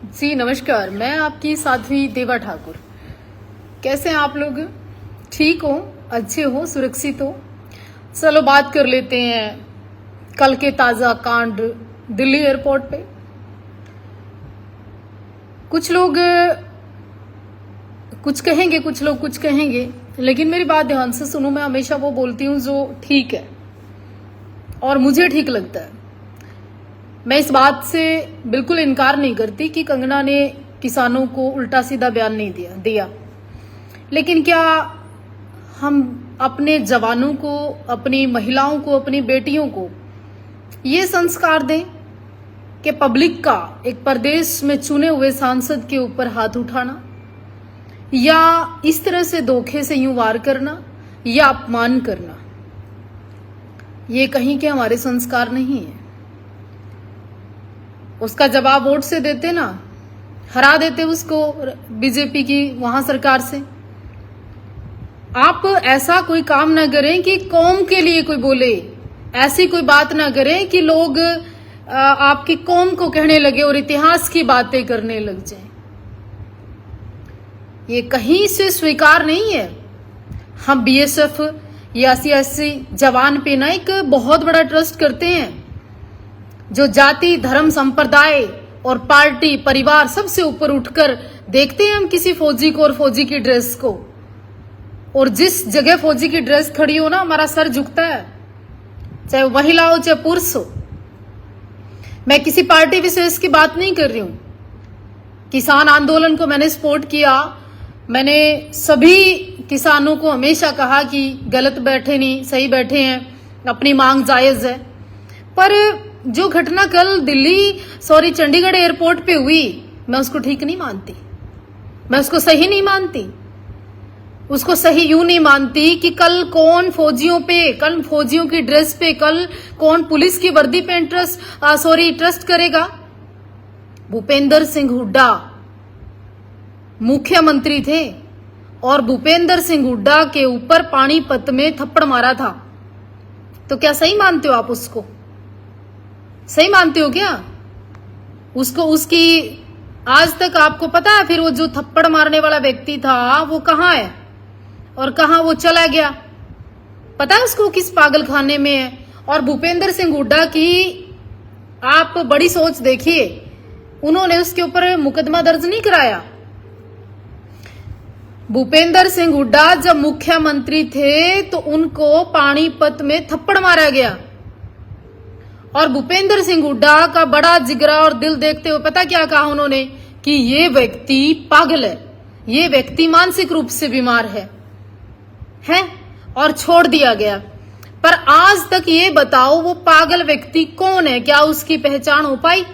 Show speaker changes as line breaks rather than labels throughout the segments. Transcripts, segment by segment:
जी नमस्कार, मैं आपकी साध्वी देवा ठाकुर। कैसे हैं आप लोग? ठीक हो, अच्छे हो, सुरक्षित हो? चलो बात कर लेते हैं कल के ताजा कांड दिल्ली एयरपोर्ट पे। कुछ लोग कुछ कहेंगे, कुछ लोग कुछ कहेंगे, लेकिन मेरी बात ध्यान से सुनो। मैं हमेशा वो बोलती हूँ जो ठीक है और मुझे ठीक लगता है। मैं इस बात से बिल्कुल इनकार नहीं करती कि कंगना ने किसानों को उल्टा सीधा बयान नहीं दिया, लेकिन क्या हम अपने जवानों को, अपनी महिलाओं को, अपनी बेटियों को ये संस्कार दें कि पब्लिक का एक प्रदेश में चुने हुए सांसद के ऊपर हाथ उठाना या इस तरह से धोखे से यूं वार करना या अपमान करना, ये कहीं के हमारे संस्कार नहीं है। उसका जवाब वोट से देते ना, हरा देते उसको बीजेपी की वहां सरकार से। आप ऐसा कोई काम ना करें कि कौम के लिए कोई बोले, ऐसी कोई बात ना करें कि लोग आपकी कौम को कहने लगे और इतिहास की बातें करने लग जाएं। ये कहीं से स्वीकार नहीं है। हम बीएसएफ या सीएससी जवान पे ना एक बहुत बड़ा ट्रस्ट करते हैं, जो जाति, धर्म, संप्रदाय और पार्टी, परिवार सबसे ऊपर उठकर देखते हैं हम किसी फौजी को और फौजी की ड्रेस को। और जिस जगह फौजी की ड्रेस खड़ी हो ना, हमारा सर झुकता है, चाहे वो महिला हो चाहे पुरुष हो। मैं किसी पार्टी विशेष की बात नहीं कर रही हूं। किसान आंदोलन को मैंने सपोर्ट किया। मैंने सभी किसानों को हमेशा कहा कि गलत बैठे नहीं, सही बैठे हैं, अपनी मांग जायज है। पर जो घटना कल चंडीगढ़ एयरपोर्ट पे हुई, मैं उसको ठीक नहीं मानती, मैं उसको सही नहीं मानती। उसको सही यूं नहीं मानती कि कल कौन फौजियों पे, कल फौजियों की ड्रेस पे, कल कौन पुलिस की वर्दी पे ट्रस्ट करेगा। भूपेंद्र सिंह हुड्डा मुख्यमंत्री थे और भूपेंद्र सिंह हुड्डा के ऊपर पानीपत में थप्पड़ मारा था। तो क्या सही मानते हो आप उसको? सही मानते हो क्या उसको? उसकी आज तक आपको पता है फिर वो जो थप्पड़ मारने वाला व्यक्ति था वो कहाँ है और कहाँ वो चला गया? पता है उसको किस पागल खाने में है? और भूपेंद्र सिंह हुड्डा की आप बड़ी सोच देखिए, उन्होंने उसके ऊपर मुकदमा दर्ज नहीं कराया। भूपेंद्र सिंह हुड्डा जब मुख्यमंत्री थे तो उनको पानीपत में थप्पड़ मारा गया और भूपेंद्र सिंह हुड्डा का बड़ा जिगरा और दिल देखते हुए पता क्या कहा उन्होंने? कि ये व्यक्ति पागल है, ये व्यक्ति मानसिक रूप से बीमार है और छोड़ दिया गया। पर आज तक ये बताओ वो पागल व्यक्ति कौन है? क्या उसकी पहचान हो पाई?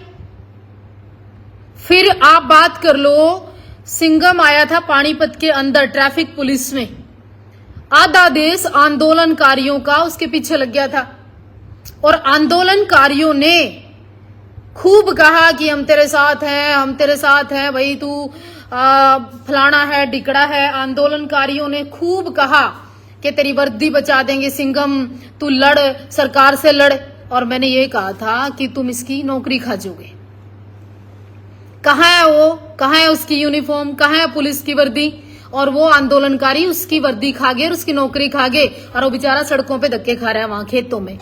फिर आप बात कर लो, सिंघम आया था पानीपत के अंदर ट्रैफिक पुलिस में, आधा देश आंदोलनकारियों का उसके पीछे लग गया था और आंदोलनकारियों ने खूब कहा कि हम तेरे साथ हैं, हम तेरे साथ हैं, भाई तू फलाना है, डिकड़ा है। आंदोलनकारियों ने खूब कहा कि तेरी वर्दी बचा देंगे सिंघम, तू लड़, सरकार से लड़। और मैंने ये कहा था कि तुम इसकी नौकरी खा जाओगे। कहाँ है वो? कहाँ है उसकी यूनिफॉर्म? कहाँ है पुलिस की वर्दी? और वो आंदोलनकारी उसकी वर्दी खा गए और उसकी नौकरी खा गए और वो बेचारा सड़कों पे धक्के खा रहा है वहां खेतों में।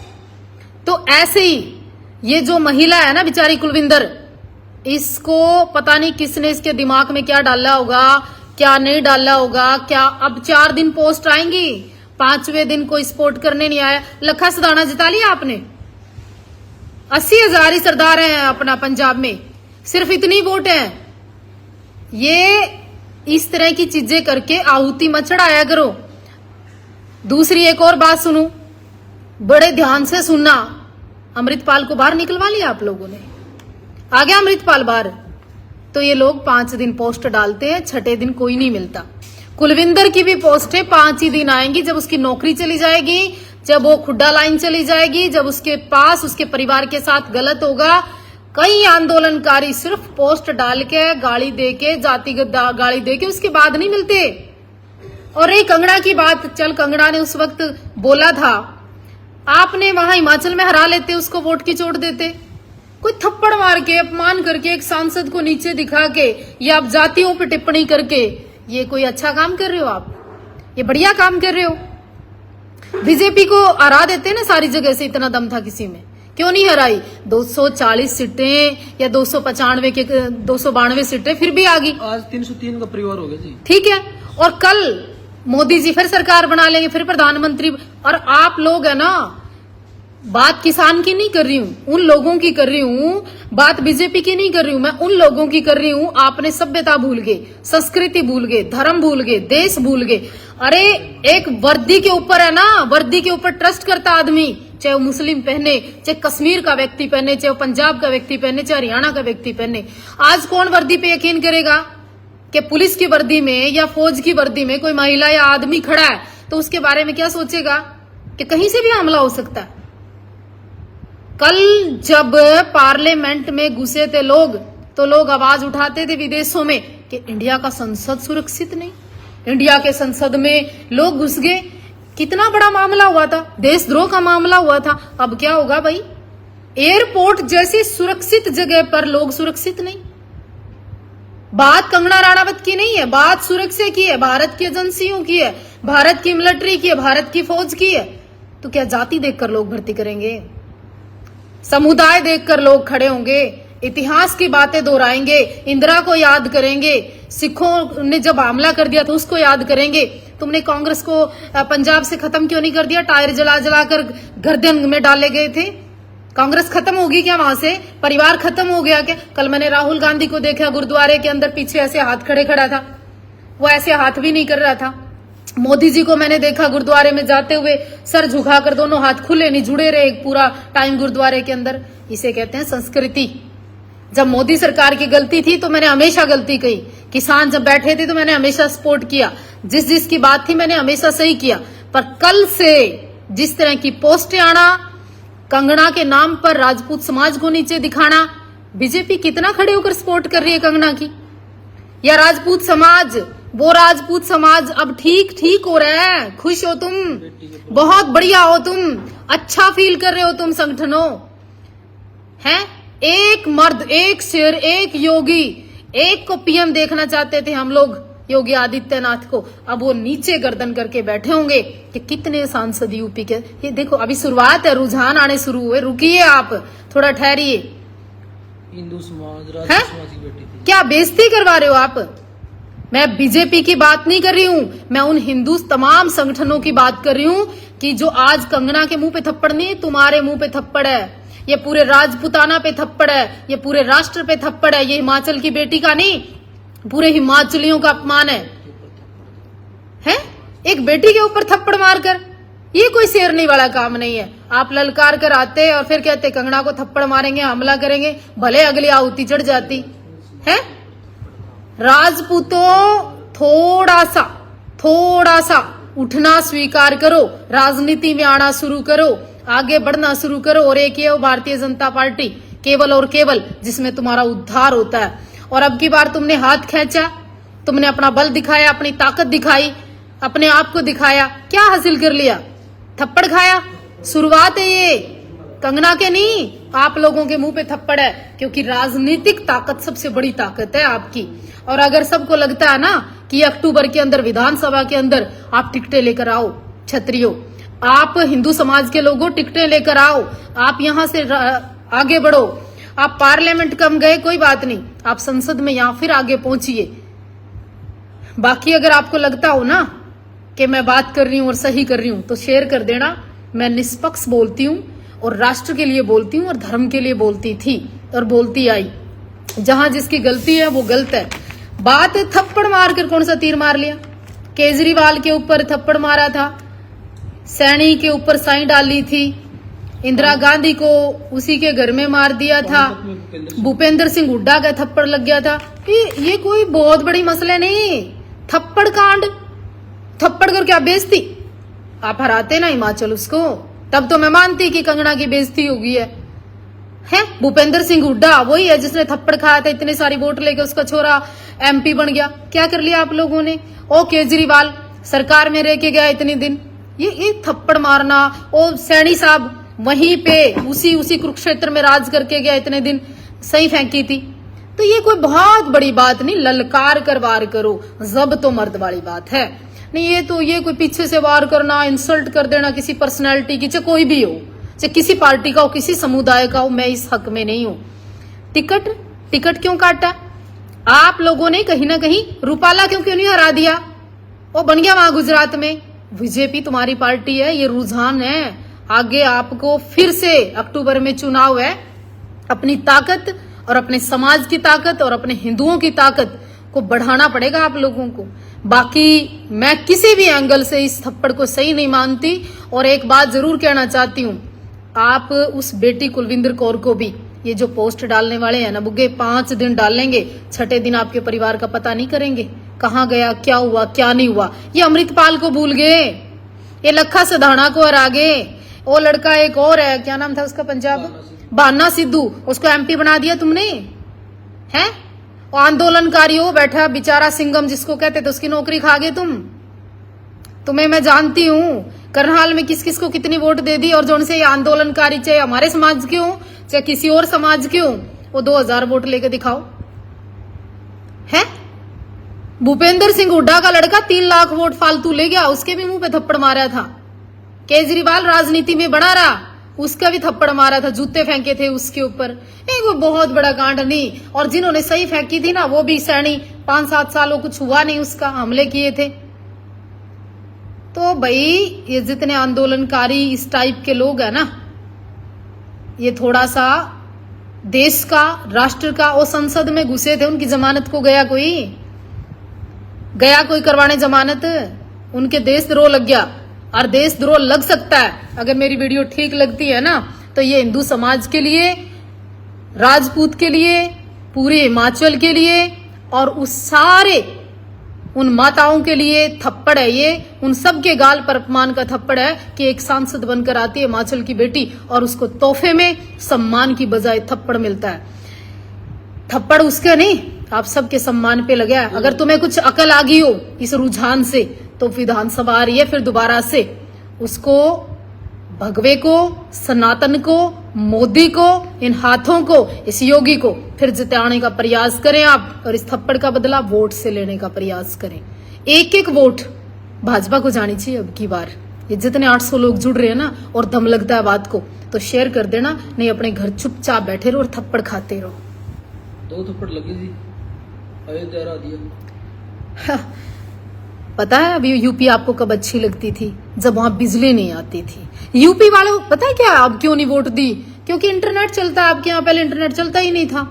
तो ऐसे ही ये जो महिला है ना बेचारी कुलविंदर, इसको पता नहीं किसने इसके दिमाग में क्या डाला होगा, क्या नहीं डाला होगा। क्या अब 4 दिन पोस्ट आएंगी, 5वें दिन कोई सपोर्ट करने नहीं आया। लखा सदाना जिता लिया आपने, 80,000 ही सरदार हैं अपना पंजाब में, सिर्फ इतनी वोट है। ये इस तरह की चीजें करके आहुति मत चढ़ाया करो। दूसरी एक और बात सुनो, बड़े ध्यान से सुनना। अमृतपाल को बाहर निकलवा लिया आप लोगों ने, आ गया अमृतपाल बाहर। तो ये लोग 5 दिन पोस्ट डालते हैं, 6ठे दिन कोई नहीं मिलता। कुलविंदर की भी पोस्टें 5 ही दिन आएंगी, जब उसकी नौकरी चली जाएगी, जब वो खुड्डा लाइन चली जाएगी, जब उसके पास उसके परिवार के साथ गलत होगा। कई आंदोलनकारी सिर्फ पोस्ट डाल के, गाड़ी दे के, जातिगत गाड़ी दे के उसके बाद नहीं मिलते। और एक कंगना की बात, चल कंगना ने उस वक्त बोला था, आपने वहां हिमाचल में हरा लेते, उसको वोट की चोट देते। कोई थप्पड़ मार के अपमान करके एक सांसद को नीचे दिखा के या आप जातियों पे टिप्पणी करके ये कोई अच्छा काम कर रहे हो? आप ये बढ़िया काम कर रहे हो। बीजेपी को हरा देते ना सारी जगह से, इतना दम था किसी में, क्यों नहीं हराई? 240 सीटें या 295 के 292 सीटें फिर भी आ गई।
आज 303 का परिवार हो गया जी।
ठीक है, और कल मोदी जी फिर सरकार बना लेंगे, फिर प्रधानमंत्री। और आप लोग है ना, बात किसान की नहीं कर रही हूं, उन लोगों की कर रही हूं, बात बीजेपी की नहीं कर रही हूं, मैं उन लोगों की कर रही हूं। आपने सभ्यता भूल गए, संस्कृति भूल गए, धर्म भूल गए, देश भूल गए। अरे एक वर्दी के ऊपर है ना, वर्दी के ऊपर ट्रस्ट करता आदमी, चाहे वो मुस्लिम पहने, चाहे कश्मीर का व्यक्ति पहने, चाहे वो पंजाब का व्यक्ति पहने, चाहे हरियाणा का व्यक्ति पहने। आज कौन वर्दी पे यकीन करेगा कि पुलिस की वर्दी में या फौज की वर्दी में कोई महिला या आदमी खड़ा है तो उसके बारे में क्या सोचेगा कि कहीं से भी हमला हो सकता है। कल जब पार्लियामेंट में घुसे थे लोग, तो लोग आवाज उठाते थे विदेशों में कि इंडिया का संसद सुरक्षित नहीं, इंडिया के संसद में लोग घुस गए। कितना बड़ा मामला हुआ था, देशद्रोह का मामला हुआ था। अब क्या होगा भाई? एयरपोर्ट जैसी सुरक्षित जगह पर लोग सुरक्षित नहीं। बात कंगना राणावत की नहीं है, बात सुरक्षा की है, भारत की एजेंसियों की है, भारत की मिलिट्री की है, भारत की फौज की है। तो क्या जाति देखकर लोग भर्ती करेंगे? समुदाय देखकर लोग खड़े होंगे, इतिहास की बातें दोहराएंगे, इंदिरा को याद करेंगे, सिखों ने जब हमला कर दिया था उसको याद करेंगे। तुमने कांग्रेस को पंजाब से खत्म क्यों नहीं कर दिया? टायर जला जलाकर गर्दन में डाले गए थे। कांग्रेस खत्म होगी क्या वहां से? परिवार खत्म हो गया क्या? कल मैंने राहुल गांधी को देखा गुरुद्वारे के अंदर, पीछे ऐसे हाथ खड़े खड़ा था, वो ऐसे हाथ भी नहीं कर रहा था। मोदी जी को मैंने देखा गुरुद्वारे में जाते हुए, सर झुकाकर, दोनों हाथ खुले नहीं जुड़े रहे पूरा टाइम गुरुद्वारे के अंदर। इसे कहते हैं संस्कृति। जब मोदी सरकार की गलती थी तो मैंने हमेशा गलती कही, किसान जब बैठे थे तो मैंने हमेशा सपोर्ट किया, जिस जिसकी बात थी मैंने हमेशा सही किया। पर कल से जिस तरह की पोस्टें आना, कंगना के नाम पर राजपूत समाज को नीचे दिखाना, बीजेपी कितना खड़े होकर सपोर्ट कर रही है कंगना की? या राजपूत समाज, वो राजपूत समाज अब ठीक ठीक हो रहा है, खुश हो तुम, बहुत बढ़िया हो तुम, अच्छा फील कर रहे हो तुम संगठनों, हैं? एक मर्द, एक शेर, एक योगी, एक को पीएम देखना चाहते थे हम लोग, योगी आदित्यनाथ को। अब वो नीचे गर्दन करके बैठे होंगे कि कितने सांसद यूपी के। ये देखो अभी शुरुआत है, रुझान आने शुरू हुए, रुकिए आप, थोड़ा ठहरिए।
हिंदू समाज, राजपूत समाज की बेटी थी।
क्या बेइज्जती करवा रहे हो आप? मैं बीजेपी की बात नहीं कर रही हूं, मैं उन हिंदू तमाम संगठनों की बात कर रही हूं कि जो आज कंगना के मुंह पे थप्पड़ नहीं, तुम्हारे मुंह पे थप्पड़ है, ये पूरे राजपूताना पे थप्पड़ है, ये पूरे राष्ट्र पे थप्पड़ है। ये हिमाचल की बेटी का नहीं, पूरे हिमाचलियों का अपमान है? एक बेटी के ऊपर थप्पड़ मारकर, ये कोई शेरनी वाला काम नहीं है। आप ललकार कर आते और फिर कहते कंगना को थप्पड़ मारेंगे, हमला करेंगे, भले अगली आहुति चढ़ जाती है। राजपूतों थोड़ा सा उठना स्वीकार करो, राजनीति में आना शुरू करो, आगे बढ़ना शुरू करो। और एक ये भारतीय जनता पार्टी, केवल और केवल जिसमें तुम्हारा उद्धार होता है। और अब की बार तुमने हाथ खींचा, तुमने अपना बल दिखाया, अपनी ताकत दिखाई, अपने आप को दिखाया, क्या हासिल कर लिया? थप्पड़ खाया। शुरुआत है ये, कंगना के नहीं, आप लोगों के मुंह पे थप्पड़ है, क्योंकि राजनीतिक ताकत सबसे बड़ी ताकत है आपकी। और अगर सबको लगता है ना कि अक्टूबर के अंदर विधानसभा के अंदर आप टिकटें लेकर आओ, क्षत्रियो, आप हिंदू समाज के लोगों टिकटें लेकर आओ, आप यहां से आगे बढ़ो। आप पार्लियामेंट कम गए कोई बात नहीं, आप संसद में यहां फिर आगे पहुंचिए। बाकी अगर आपको लगता हो ना कि मैं बात कर रही हूं और सही कर रही हूं तो शेयर कर देना। मैं निष्पक्ष बोलती हूं और राष्ट्र के लिए बोलती हूं और धर्म के लिए बोलती थी और बोलती आई। जहां जिसकी गलती है वो गलत है। बात है थप्पड़ मारकर कौन सा तीर मार लिया? केजरीवाल के ऊपर थप्पड़ मारा था, सैनी के ऊपर साई डाली थी, इंदिरा गांधी को उसी के घर में मार दिया था, भूपेंद्र सिंह हुड्डा का थप्पड़ लग गया था। ये कोई बहुत बड़ी मसले नहीं। थप्पड़ कांड, थप्पड़ कर क्या बेइज्जती? आप हराते ना हिमाचल उसको, तब तो मैं मानती कि कंगना की बेइज्जती हो गई है। भूपेंद्र सिंह हुड्डा वही है जिसने थप्पड़ खाया था, इतने सारी वोट लेके उसका छोरा एमपी बन गया। क्या कर लिया आप लोगों ने? ओ केजरीवाल सरकार में रह के गया इतने दिन, ये थप्पड़ मारना। ओ सैनी साहब वहीं पे उसी कुरुक्षेत्र में राज करके गया, इतने दिन सही फेंकी थी। तो ये कोई बहुत बड़ी बात नहीं, ललकार कर वार करो, जब तो मर्द वाली बात है नहीं। ये कोई पीछे से वार करना, इंसल्ट कर देना किसी पर्सनैलिटी की, चाहे कोई भी हो, चाहे किसी पार्टी का हो, किसी समुदाय का हो, मैं इस हक में नहीं हूं। टिकट क्यों काटा आप लोगों ने? कहीं ना कहीं रूपाला क्यों नहीं हरा दिया? वो बन गया वहां गुजरात में। बीजेपी तुम्हारी पार्टी है, ये रुझान है। आगे आपको फिर से अक्टूबर में चुनाव है, अपनी ताकत और अपने समाज की ताकत और अपने हिंदुओं की ताकत को बढ़ाना पड़ेगा आप लोगों को। बाकी मैं किसी भी एंगल से इस थप्पड़ को सही नहीं मानती। और एक बात जरूर कहना चाहती हूं, आप उस बेटी कुलविंदर कौर को भी, ये जो पोस्ट डालने वाले हैं ना बुग्गे, 5 दिन डालेंगे, 6ठे दिन आपके परिवार का पता नहीं करेंगे, कहाँ गया, क्या हुआ, क्या नहीं हुआ। ये अमृतपाल को भूल गए, ये लखा सधाना को हरा गए। वो लड़का एक और है, क्या नाम था उसका, पंजाब, बाना सिद्धू, उसको एमपी बना दिया तुमने, हैं? आंदोलनकारी हो बैठा बेचारा सिंगम जिसको कहते थे, उसकी नौकरी खा गए तुम। तुम्हें मैं जानती हूं करनाल में किस किस को कितनी वोट दे दी, और जो उनसे ये आंदोलनकारी, चाहे हमारे समाज के हो चाहे किसी और समाज के हो, वो 2000 वोट लेके दिखाओ, है? भूपेंद्र सिंह हुड्डा का लड़का 3 लाख वोट फालतू ले गया, उसके भी मुंह पे थप्पड़ मारा था। केजरीवाल राजनीति में बना रहा, उसका भी थप्पड़ मारा था, जूते फेंके थे उसके ऊपर। एक बहुत बड़ा कांड नहीं। और जिन्होंने सही फेंकी थी ना, वो भी सैनी, 5-7 सालों कुछ हुआ नहीं उसका, हमले किए थे। तो भाई ये जितने आंदोलनकारी इस टाइप के लोग हैं ना, ये थोड़ा सा देश का, राष्ट्र का, वो संसद में घुसे थे, उनकी जमानत को गया कोई करवाने जमानत, उनके देशद्रोह लग गया। और देशद्रोह लग सकता है, अगर मेरी वीडियो ठीक लगती है ना, तो ये हिंदू समाज के लिए, राजपूत के लिए, पूरे हिमाचल के लिए और उन माताओं के लिए थप्पड़ है। ये उन सब के गाल पर अपमान का थप्पड़ है कि एक सांसद बनकर आती है हिमाचल की बेटी और उसको तोहफे में सम्मान की बजाय थप्पड़ मिलता है। थप्पड़ उसका नहीं, आप सबके सम्मान पे लगा है। अगर तुम्हें कुछ अकल आ गई हो इस रुझान से, तो विधानसभा आ रही है फिर दोबारा से, उसको, भगवे को, सनातन को, मोदी को, इन हाथों को, इस योगी को फिर जिताने का प्रयास करें आप, और इस थप्पड़ का बदला वोट से लेने का प्रयास करें। एक वोट भाजपा को जानी चाहिए अब की बार। ये जितने 800 लोग जुड़ रहे हैं ना, और दम लगता है बात को, तो शेयर कर देना, नहीं अपने घर चुपचाप बैठे रहो और थप्पड़ खाते रहो।
2 थप्पड़ लगी थी, अयोध्या हरा दिया।
पता है अभी यूपी आपको कब अच्छी लगती थी? जब वहां बिजली नहीं आती थी। यूपी वालों पता है क्या अब क्यों नहीं वोट दी? क्योंकि इंटरनेट चलता है आपके यहाँ, पहले इंटरनेट चलता ही नहीं था।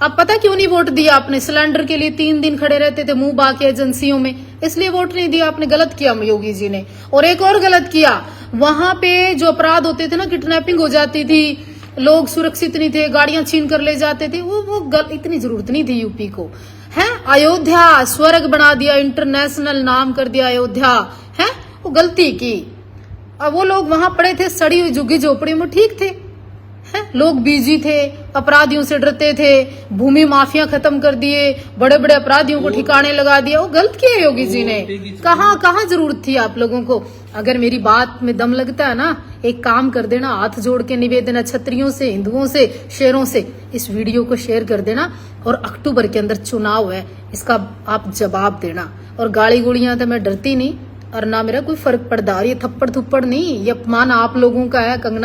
अब पता क्यों नहीं वोट दिया आपने? सिलेंडर के लिए 3 दिन खड़े रहते थे मुंह बाके एजेंसियों में, इसलिए वोट नहीं दिया आपने। गलत किया योगी जी ने। और एक और गलत किया, वहां पे जो अपराध होते थे ना, किडनैपिंग हो जाती थी, लोग सुरक्षित नहीं थे, गाड़ियां छीन कर ले जाते थे, वो इतनी जरूरत नहीं थी यूपी को, है? अयोध्या स्वर्ग बना दिया, इंटरनेशनल नाम कर दिया अयोध्या, है? वो गलती की। अब वो लोग वहां पड़े थे सड़ी हुई झुग्गी झोपड़ी में, ठीक थे, हैं? लोग बिजी थे, अपराधियों से डरते थे, भूमि माफिया खत्म कर दिए, बड़े बड़े अपराधियों को ठिकाने लगा दिया। वो गलत किया योगी जी ने। कहाँ जरूरत थी आप लोगों को? अगर मेरी बात में दम लगता है ना, एक काम कर देना, हाथ जोड़ के निवेदन है क्षत्रियों से, हिंदुओं से, शेरों से, इस वीडियो को शेयर कर देना। और अक्टूबर के अंदर चुनाव है, इसका आप जवाब देना। और गाली गुड़ियां तो मैं डरती नहीं, और ना मेरा कोई फर्क पड़ता। और ये थप्पड़ थुप्पड़ नहीं, ये अपमान आप लोगों का है। कंगना